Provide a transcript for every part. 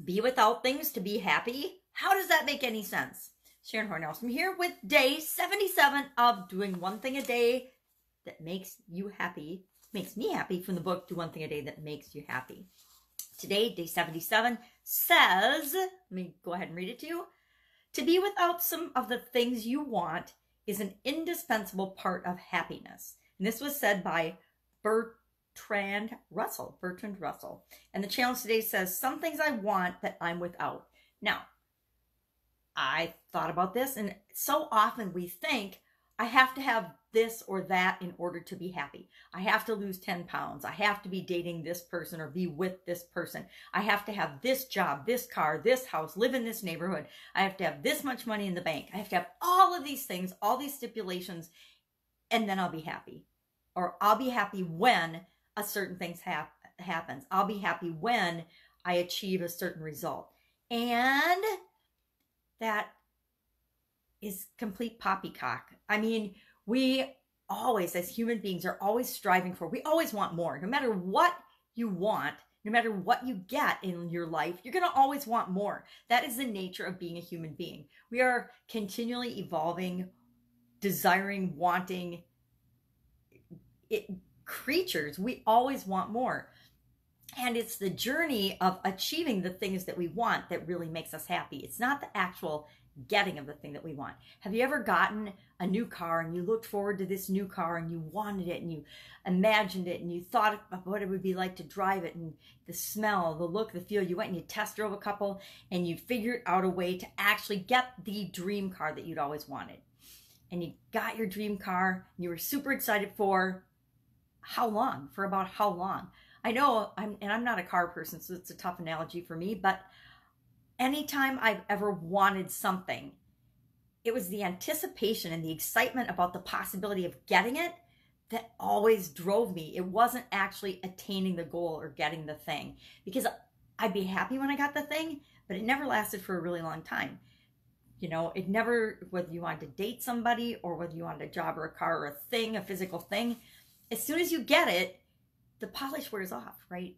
Be without things to be happy? How does that make any sense? Sharon Horne-Ellstrom here with day 77 of doing one thing a day that makes you happy. Makes me happy from the book, Do One Thing a Day That Makes You Happy. Today, day 77 says, let me go ahead and read it to you. To be without some of the things you want is an indispensable part of happiness. And this was said by Bertrand Russell. And the challenge today says, some things I want that I'm without. Now, I thought about this, and so often we think, I have to have this or that in order to be happy. I have to lose 10 pounds. I have to be dating this person or be with this person. I have to have this job, this car, this house, live in this neighborhood. I have to have this much money in the bank. I have to have all of these things, all these stipulations, and then I'll be happy. Or I'll be happy when a certain thing happens. I'll be happy when I achieve a certain result. And that is complete poppycock. I mean, we always, as human beings, are always striving for, we always want more. No matter what you want, no matter what you get in your life, you're going to always want more. That is the nature of being a human being. We are continually evolving, desiring, wanting creatures. We always want more. And it's the journey of achieving the things that we want that really makes us happy. It's not the actual getting of the thing that we want. Have you ever gotten a new car and you looked forward to this new car and you wanted it and you imagined it and you thought about what it would be like to drive it and the smell, the look, the feel? You went and you test drove a couple and you figured out a way to actually get the dream car that you'd always wanted. And you got your dream car and you were super excited for how long? For about how long? I know I'm not a car person, so it's a tough analogy for me, but anytime I've ever wanted something, it was the anticipation and the excitement about the possibility of getting it that always drove me. It wasn't actually attaining the goal or getting the thing, because I'd be happy when I got the thing, but it never lasted for a really long time. You know, it never, whether you wanted to date somebody or whether you wanted a job or a car or a thing, a physical thing, as soon as you get it, the polish wears off, right?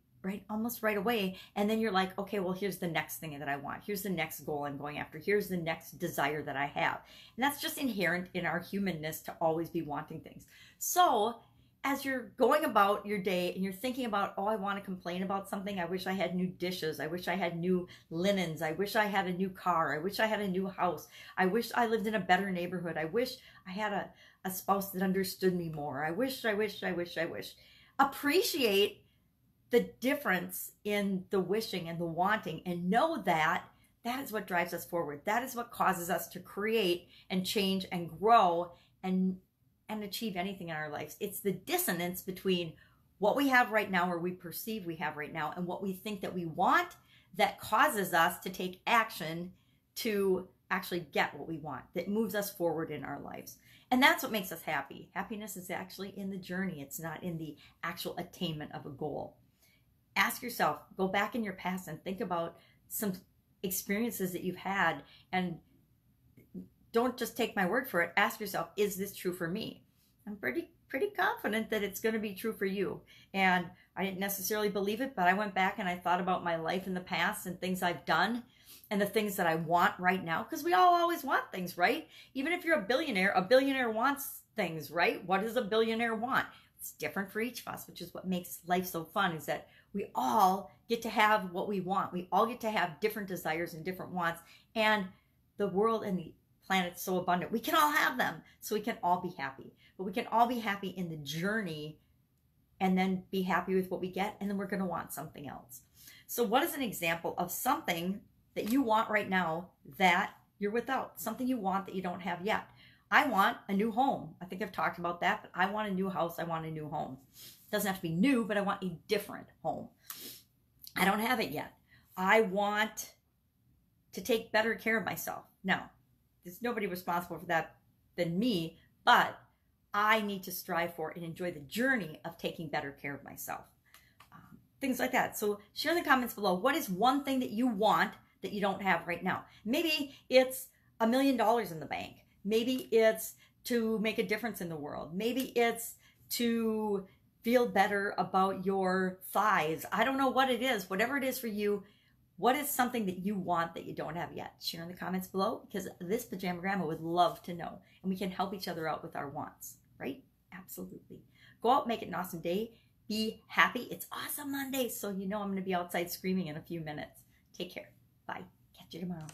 Almost right away. And then you're like, okay, well, here's the next thing that I want. Here's the next goal I'm going after. Here's the next desire that I have. And that's just inherent in our humanness to always be wanting things. So as you're going about your day and you're thinking about, oh, I want to complain about something. I wish I had new dishes. I wish I had new linens. I wish I had a new car. I wish I had a new house. I wish I lived in a better neighborhood. I wish I had a spouse that understood me more. I wish. Appreciate the difference in the wishing and the wanting, and know that that is what drives us forward. That is what causes us to create and change and grow and achieve anything in our lives. It's the dissonance between what we have right now, or we perceive we have right now, and what we think that we want, that causes us to take action to actually get what we want, that moves us forward in our lives. And that's what makes us happy. Happiness is actually in the journey. It's not in the actual attainment of a goal. Ask yourself, go back in your past and think about some experiences that you've had, and don't just take my word for it. Ask yourself, is this true for me? I'm pretty confident that it's going to be true for you. And I didn't necessarily believe it, but I went back and I thought about my life in the past and things I've done and the things that I want right now, because we all always want things, right? Even if you're a billionaire wants things, right? What does a billionaire want? It's different for each of us, which is what makes life so fun, is that we all get to have what we want. We all get to have different desires and different wants, and the world and the planet's so abundant. We can all have them, so we can all be happy. But we can all be happy in the journey and then be happy with what we get, and then we're going to want something else. So what is an example of something that you want right now that you're without? Something you want that you don't have yet. I want a new home. I think I've talked about that, but I want a new house. I want a new home. It doesn't have to be new, but I want a different home. I don't have it yet. I want to take better care of myself. Now, there's nobody responsible for that than me, but I need to strive for and enjoy the journey of taking better care of myself. Things like that. So share in the comments below, what is one thing that you want that you don't have right now? Maybe it's $1 million in the bank. Maybe it's to make a difference in the world. Maybe it's to feel better about your thighs. I don't know what it is. Whatever it is for you, What is something that you want that you don't have yet? Share in the comments below, because this pajama grandma would love to know, and we can help each other out with our wants, right? Absolutely. Go out, make it an awesome day. Be happy. It's Awesome Monday, so you know I'm going to be outside screaming in a few minutes. Take care. Bye. Catch you tomorrow.